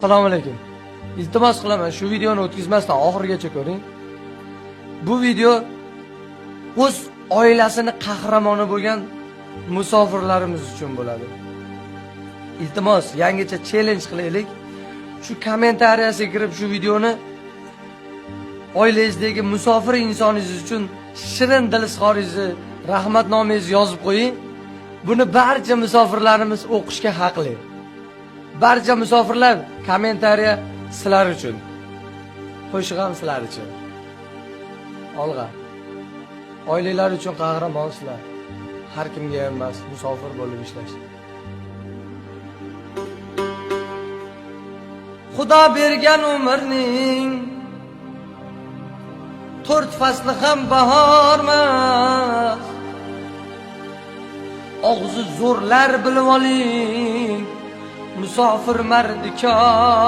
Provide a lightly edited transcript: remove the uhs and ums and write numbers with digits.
Assalomu alaykum. Iltimos qilaman, shu videoni o'tkazmasdan oxirigacha ko'ring. Bu video o'z oilasini qahramoni bo'lgan musofirlarimiz uchun bo'ladi. Iltimos, yangicha challenge qilaylik. Shu kommentariyasiga kirib shu videoni oilangizdagi musofir insoningiz uchun shirin dil izhoringizni, rahmatnomangizni yozib qo'ying. Buni barcha musofirlarimiz o'qishga haqli. Barcha musofirlar kommentariya sizlar uchun. Qo'shiq ham sizlar uchun. Olg'a. Oilalar uchun qahramonsizlar. Har kimga emas, musofir bo'lib ishlash. Xudo bergan umrning 4 fasli ham bahormas. Og'zi zo'rlar bilib oling, musofir mardikor.